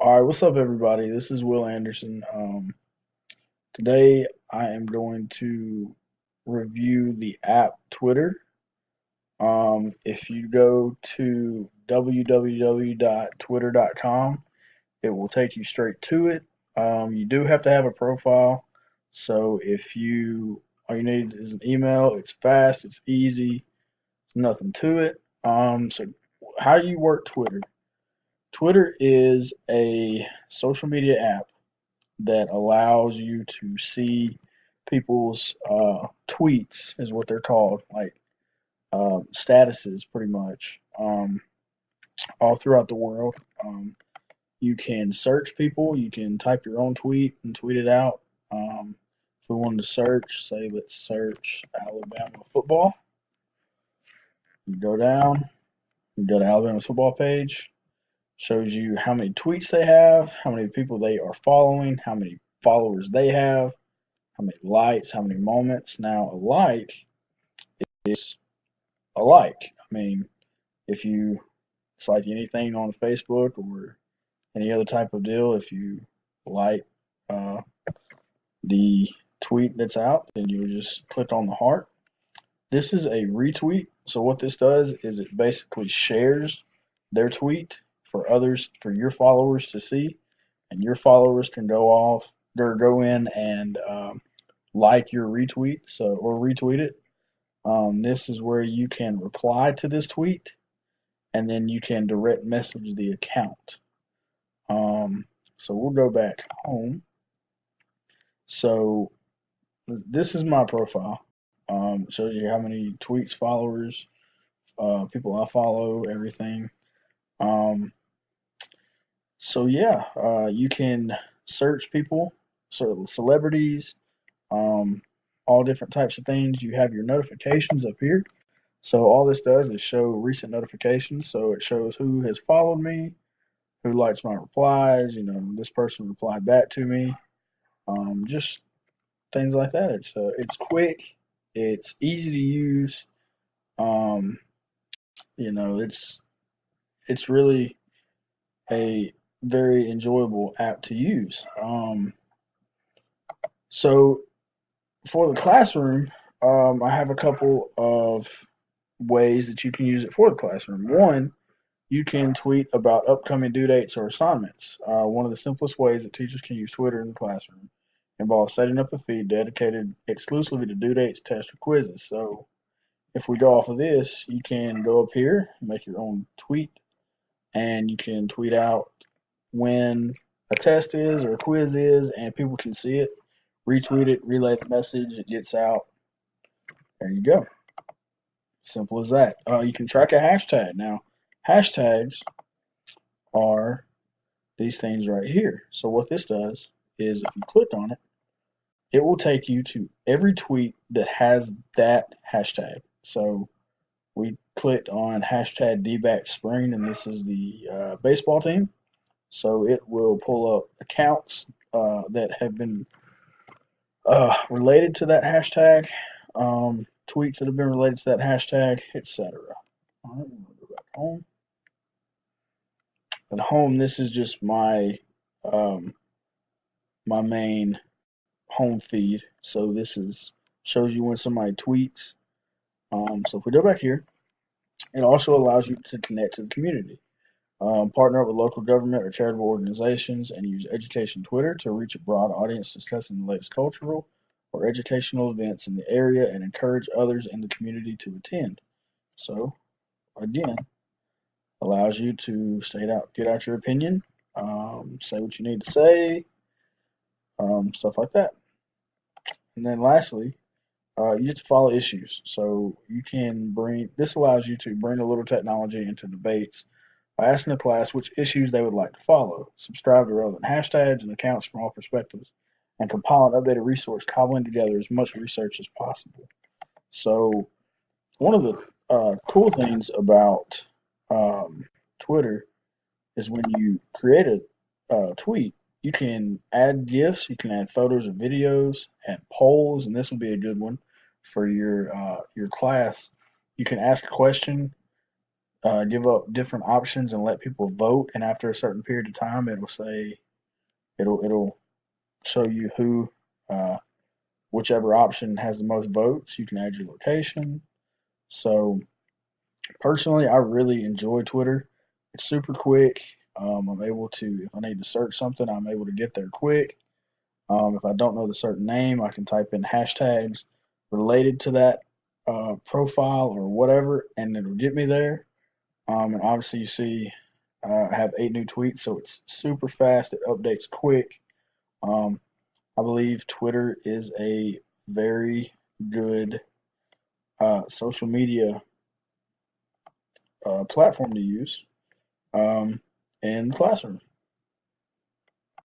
All right, what's up, everybody? This is Will Anderson. Today I am going to review the app Twitter. If you go to www.twitter.com, it will take you straight to it. You do have to have a profile, so if you all you need is an email, it's fast, it's easy, nothing to it. So how you work Twitter? Twitter is a social media app that allows you to see people's tweets, is what they're called, like statuses, pretty much, all throughout the world. You can search people. You can type your own tweet and tweet it out. If we wanted to search, say, let's search Alabama football. You go down, you go to Alabama's football page. Shows you how many tweets they have, how many people they are following, how many followers they have, how many likes, how many moments. Now, a like is a like. I mean, if you, it's like anything on Facebook or any other type of deal. If you like uh, the tweet that's out, then you just click on the heart. This is a retweet. So what this does is it basically shares their tweet for others, for your followers to see, and your followers can go off or go in and like your retweet, so or retweet it. This is where you can reply to this tweet, and then you can direct message the account. Um, so we'll go back home. So this is my profile. Shows you how many tweets, followers, people I follow, everything. Um, so yeah, you can search people, so celebrities, um, all different types of things. You have your notifications up here. So all this does is show recent notifications. So it shows who has followed me, who likes my replies. This person replied back to me. Just things like that. It's quick. It's easy to use. Um, it's really a very enjoyable app to use. So for the classroom, I have a couple of ways that you can use it for the classroom. One, you can tweet about upcoming due dates or assignments. One of the simplest ways that teachers can use Twitter in the classroom involves setting up a feed dedicated exclusively to due dates, tests, or quizzes. So if we go off of this, you can go up here, make your own tweet, and you can tweet out when a test is or a quiz is, and people can see it, retweet it, relay the message, it gets out. There you go. Simple as that. You can track a hashtag. Now, hashtags are these things right here. So what this does is if you click on it, it will take you to every tweet that has that hashtag. So we clicked on hashtag DBack Spring, and this is the baseball team. So it will pull up accounts that have been related to that hashtag, tweets that have been related to that hashtag, etc. All right, we'll go back home. At home, this is just um, my main home feed. So this is shows you when somebody tweets. So if we go back here, it also allows you to connect to the community. Partner up with local government or charitable organizations and use education Twitter to reach a broad audience discussing the latest cultural or educational events in the area and encourage others in the community to attend. So again, allows you to get out your opinion, say what you need to say, stuff like that. And then lastly, you get to follow issues. So this allows you to bring a little technology into debates by asking the class which issues they would like to follow, subscribe to relevant hashtags and accounts from all perspectives, and compile an updated resource cobbling together as much research as possible. So one of the cool things about Twitter is when you create a tweet, you can add GIFs, you can add photos or videos, add polls, and this would be a good one for your class. You can ask a question give up different options and let people vote. And after a certain period of time, it'll show you who uh, whichever option has the most votes. You can add your location. So personally, I really enjoy Twitter. It's super quick. I'm able to, if I need to search something, I'm able to get there quick. If I don't know the certain name, I can type in hashtags related to that profile or whatever, and it'll get me there. And obviously, you see, I have 8 new tweets, so it's super fast. It updates quick. Um, I believe Twitter is a very good social media platform to use um, in the classroom.